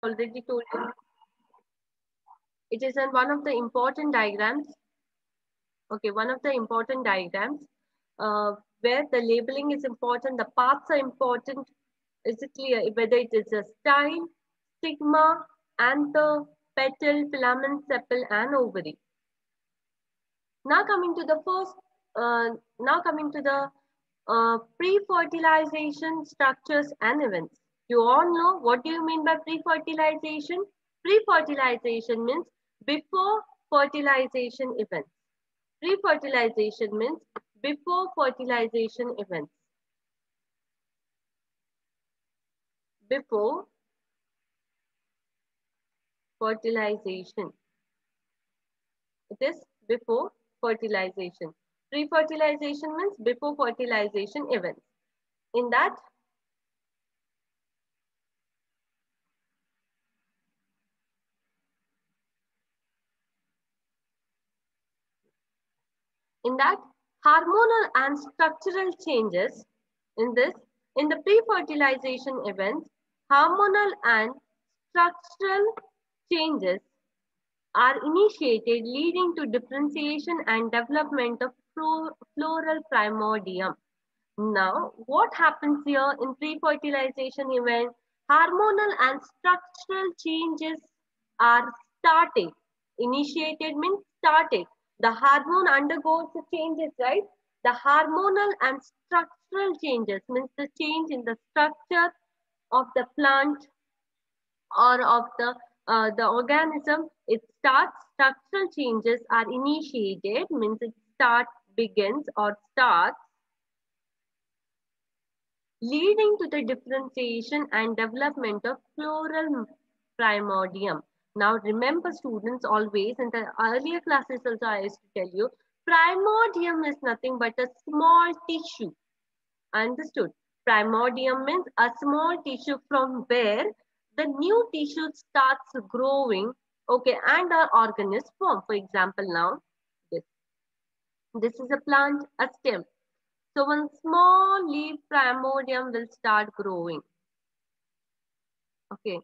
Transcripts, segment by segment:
already told you. It is in one of the important diagrams. Okay, one of the important diagrams where the labeling is important, the parts are important. Is it clear? Whether it is a style, stigma, anther, petal, filament, sepal, and ovary. Now coming to the first, now coming to the pre-fertilization structures and events. You all know what do you mean by pre-fertilization? Pre-fertilization means before fertilization events. Pre-fertilization means before fertilization events. Before fertilization. It is before fertilization. Pre-fertilization means before fertilization events. In that, hormonal and structural changes in the pre-fertilization events, hormonal and structural changes are initiated, leading to differentiation and development of floral primordium. Now, what happens here in pre-fertilization event? Hormonal and structural changes are started. Initiated means started. The hormone undergoes the changes, right? The hormonal and structural changes means the change in the structure of the plant or of the organism. It starts. Structural changes are initiated means it begins or starts, leading to the differentiation and development of floral primordium. Now remember students, always in the earlier classes also I used to tell you, primordium is nothing but a small tissue. Understood? Primordium means a small tissue from where the new tissue starts growing, okay, and an organ is formed. For example, now this is a plant, a stem. So one small leaf primordium will start growing. Okay,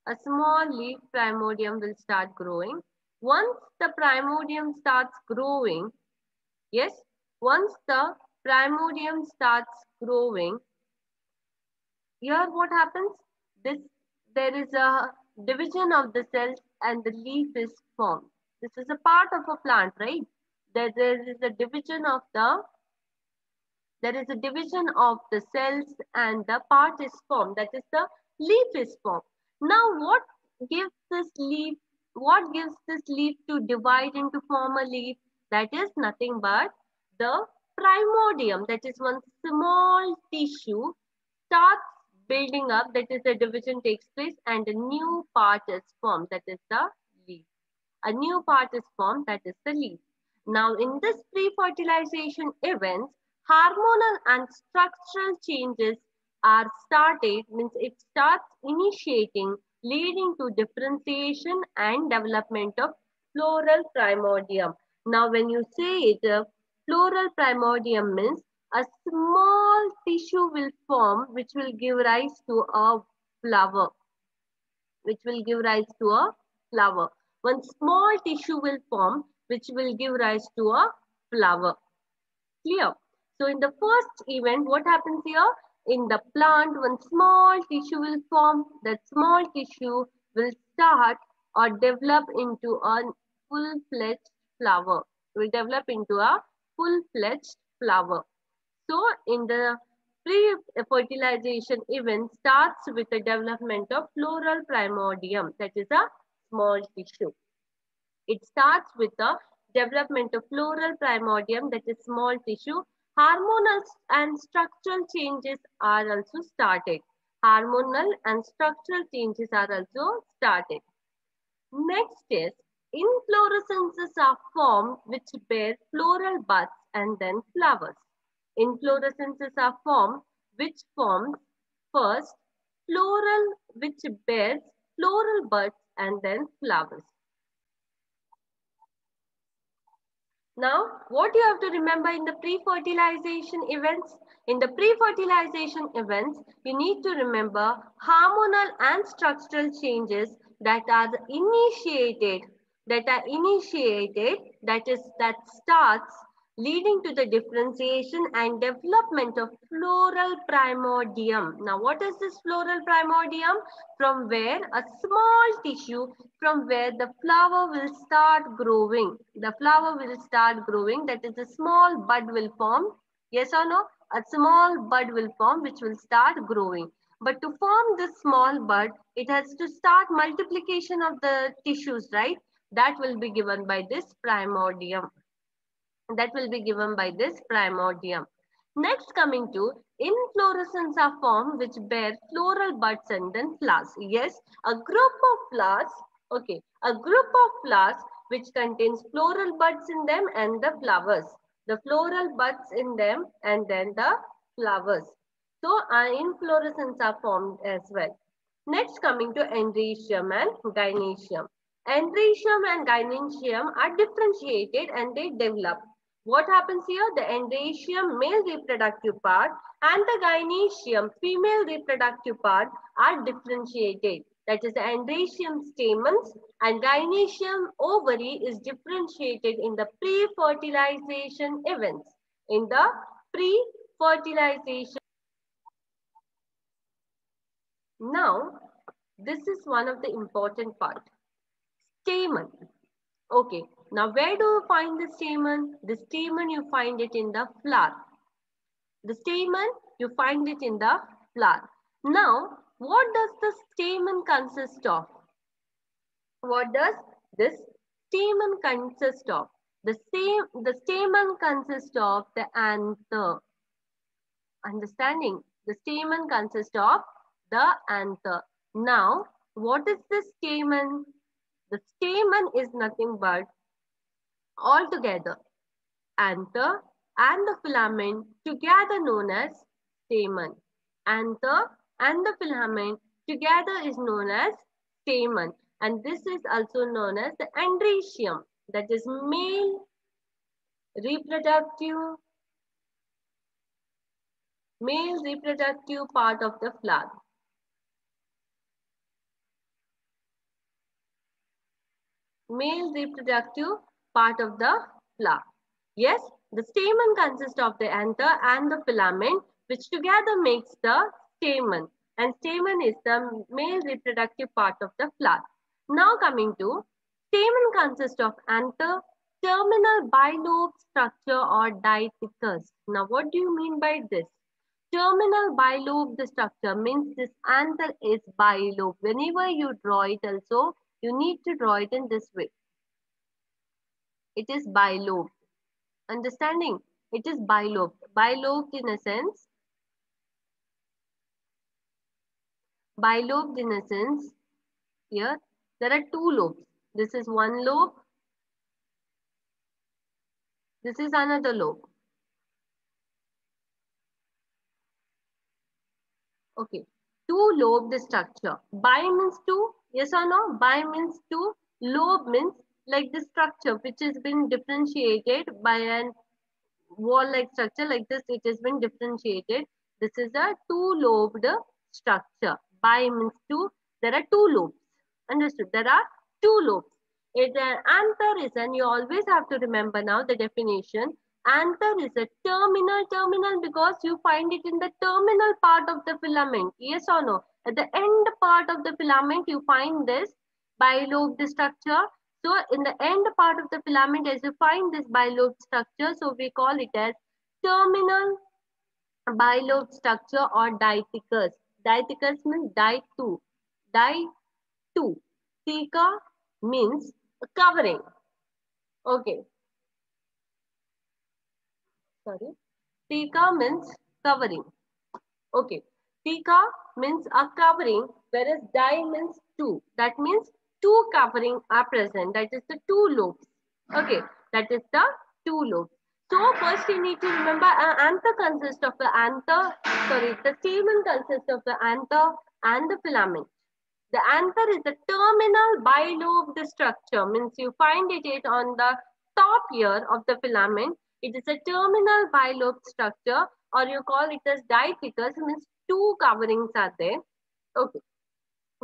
a small leaf primordium will start growing. Once the primordium starts growing, yes, once the primordium starts growing, here what happens? There is a division of the cells and the leaf is formed. This is a part of a plant, right? There is a division of the cells and the part is formed. That is the leaf is formed. Now what gives this leaf? What gives this leaf to divide into form a leaf? That is nothing but the primordium. That is one small tissue starts building up. That is the division takes place and a new part is formed. That is the leaf. A new part is formed. That is the leaf. Now in this pre-fertilization events, hormonal and structural changes are started, means it starts initiating, leading to differentiation and development of floral primordium. Now when you say it, floral primordium means a small tissue will form which will give rise to a flower. One small tissue will form which will give rise to a flower. Clear? So in the first event, what happens here? In the plant, one small tissue will form. That small tissue will start or develop into a full-fledged flower. Will develop into a full-fledged flower. So in the pre-fertilization event starts with the development of floral primordium. That is a small tissue. It starts with the development of floral primordium, that is small tissue. Hormonal and structural changes are also started. Hormonal and structural changes are also started. Next is inflorescences are formed which bear floral buds and then flowers. Inflorescences are formed which forms first floral which bears floral buds and then flowers. Now, what you have to remember in the pre-fertilization events? In the pre-fertilization events, you need to remember hormonal and structural changes that are initiated, that starts leading to the differentiation and development of floral primordium. Now, what is this floral primordium? From where a small tissue, from where the flower will start growing. The flower will start growing, that is a small bud will form. Yes or no? A small bud will form which will start growing. But to form this small bud, it has to start multiplication of the tissues, right? That will be given by this primordium. That will be given by this primordium. Next, coming to inflorescence are formed which bear floral buds and then flowers. Yes, a group of flowers, okay, a group of flowers which contains floral buds in them and the flowers. The floral buds in them and then the flowers. So, inflorescence are formed as well. Next, coming to androecium and gynoecium. Androecium and gynoecium are differentiated and they develop. What happens here? The androecium, male reproductive part, and the gynoecium, female reproductive part, are differentiated. That is, the androecium stamens and gynoecium ovary is differentiated in the pre-fertilization events. In the pre-fertilization. Now, this is one of the important part. Stamen. Okay, now where do you find the stamen? The stamen you find it in the flower. The stamen you find it in the flower. Now, what does the stamen consist of? What does this stamen consist of? The stamen consists of the anther. Understanding? The stamen consists of the anther. Now, what is the stamen? The stamen is nothing but altogether anther and the filament together known as stamen. Anther and the filament together is known as stamen. And this is also known as the androecium, that is male reproductive part of the flower. Male reproductive part of the flower. Yes, the stamen consists of the anther and the filament, which together makes the stamen. And stamen is the male reproductive part of the flower. Now coming to stamen consists of anther, terminal bilobe structure or diathecus. Now what do you mean by this? Terminal bilobe the structure means this anther is bilobe. Whenever you draw it also, you need to draw it in this way. It is bilobe. Understanding? It is bilobe. Bilobed in a sense. Bilobed in a sense. Here, there are two lobes. This is one lobe. This is another lobe. Okay. Two lobed structure. Bi means two. Yes or no? Bi means two. Lobe means like the structure which has been differentiated by an wall-like structure like this. It has been differentiated. This is a two-lobed structure. Bi means two. There are two lobes. Understood? There are two lobes. It anther is, and you always have to remember now the definition. Anther is a terminal because you find it in the terminal part of the filament. Yes or no? At the end part of the filament, you find this bilobed structure. So in the end part of the filament, as you find this bilobe structure, so we call it as terminal bilobe structure or diathecus. Diathecus means die-two. Die-two. Theca means covering. Okay. Sorry. Theca means covering. Okay. Theca means a covering, whereas di means two. That means two covering are present. That is the two lobes. Okay. That is the two lobes. So first you need to remember anther consists of the anther, the stamen consists of the anther and the filament. The anther is the terminal bilobed structure, means you find it on the top here of the filament, it is a terminal bilobed structure, or you call it as diathecus, means two coverings are there. Okay.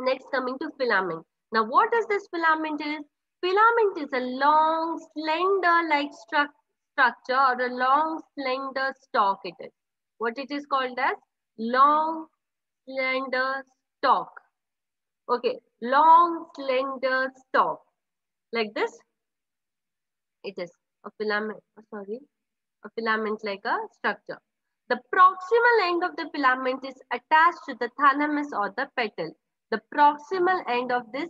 Next, coming to filament. Now, what is this filament is? Filament is a long, slender-like structure or a long, slender stalk it is. What it is called as? Long, slender stalk. Okay, long, slender stalk. Like this, it is a filament, a filament like a structure. The proximal end of the filament is attached to the thalamus or the petal. The proximal end of this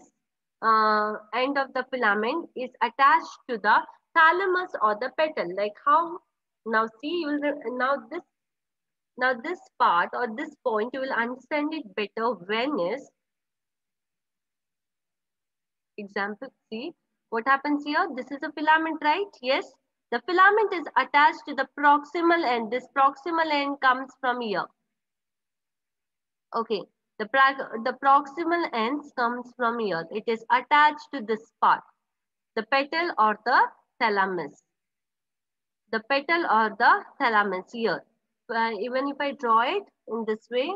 end of the filament is attached to the thalamus or the petal. Like how? Now see, you will now this part or this point you will understand it better when is example. See what happens here. This is a filament, right? Yes. The filament is attached to the proximal end. This proximal end comes from here. Okay. The proximal ends comes from here. It is attached to this part. The petal or the thalamus. The petal or the thalamus here. Even if I draw it in this way,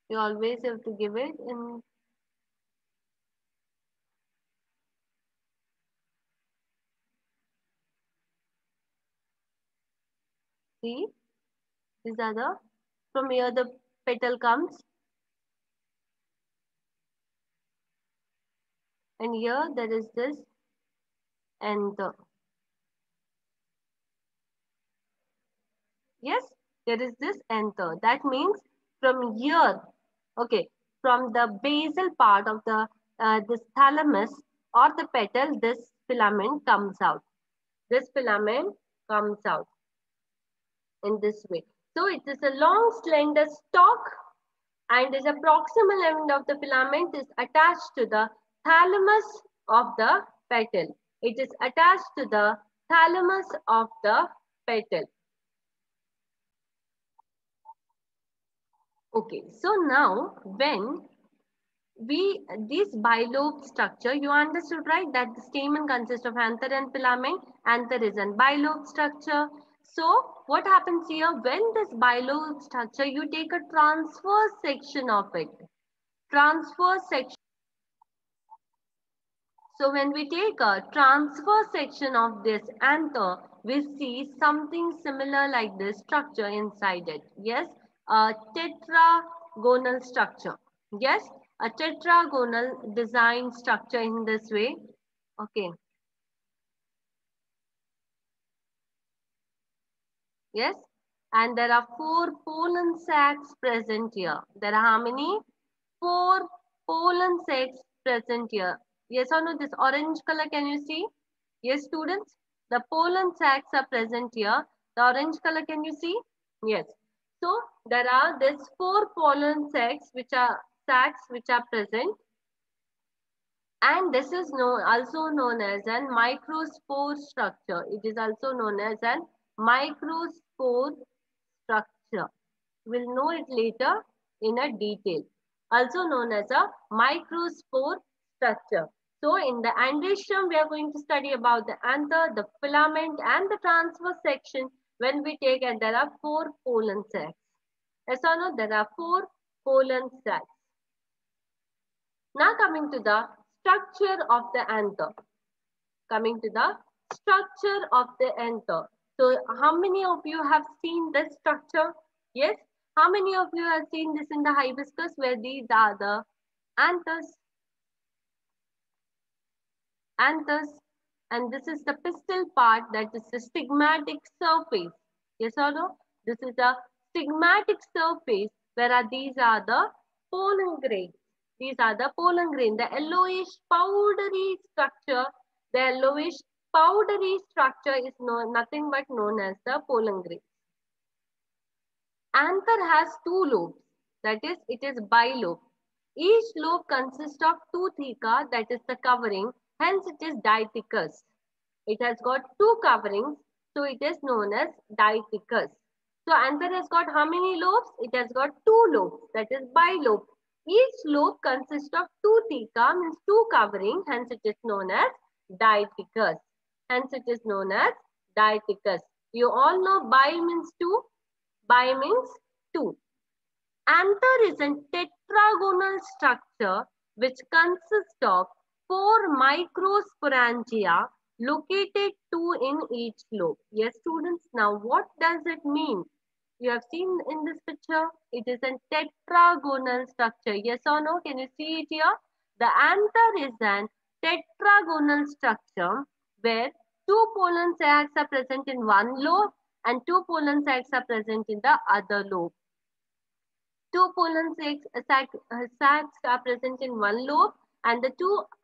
you always have to give it in. See, these are the, from here the petal comes. And here there is this anther. Yes, there is this anther. That means from here, okay, from the basal part of the this thalamus or the petal, this filament comes out. This filament comes out in this way. So it is a long slender stalk, and is a proximal end of the filament is attached to the thalamus of the petal. It is attached to the thalamus of the petal. Okay, so now when this bilobe structure, you understood, right, that the stamen consists of anther and filament. Anther is a bilobe structure. So what happens here, when this bilobe structure, you take a transverse section of it. Transverse section. So when we take a transverse section of this anther, we see something similar like this structure inside it. Yes, a tetragonal structure. Yes, a tetragonal design structure in this way. Okay. Yes, and there are 4 pollen sacs present here. There are how many? 4 pollen sacs present here. Yes or no? This orange color, can you see? Yes, students? The pollen sacs are present here. The orange color, can you see? Yes. So, there are these 4 pollen sacs which are present. And this is also known as a microspore structure. It is also known as a microspore structure. We'll know it later in a detail. Also known as a microspore structure. So in the androecium, we are going to study about the anther, the filament, and the transverse section. When we take, and there are 4 pollen sacs. Yes or no? There are 4 pollen sacs. Now coming to the structure of the anther. Coming to the structure of the anther. So how many of you have seen this structure? Yes. How many of you have seen this in the hibiscus, where these are the anthers? Anthers. And this is the pistil part, that is the stigmatic surface. Yes or no? This is the stigmatic surface, where these are the pollen grains. These are the pollen grain, the yellowish powdery structure. The yellowish powdery structure is nothing but known as the pollen grain. Anther has 2 lobes, that is, it is bilobe. Each lobe consists of 2 theca, that is the covering, hence it is diathecous. It has got 2 coverings, so it is known as diathecous. So anther has got how many lobes? It has got 2 lobes, that is bilobe. Each lobe consists of two theca, means two covering, hence it is known as diathecous. Hence it is known as diathecous. You all know bi means two. Bi means two. Anther is a tetragonal structure which consists of four microsporangia located two in each lobe. Yes, students, now what does it mean? You have seen in this picture, it is a tetragonal structure. Yes or no? Can you see it here? The anther is an tetragonal structure where two pollen sacs are present in one lobe and two pollen sacs are present in the other lobe. Two pollen sacs are present in one lobe and the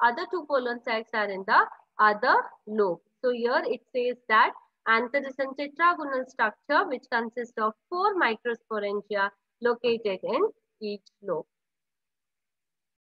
other two pollen sacs are in the other lobe. So here it says that anther is a tetragonal structure which consists of four microsporangia located in each lobe.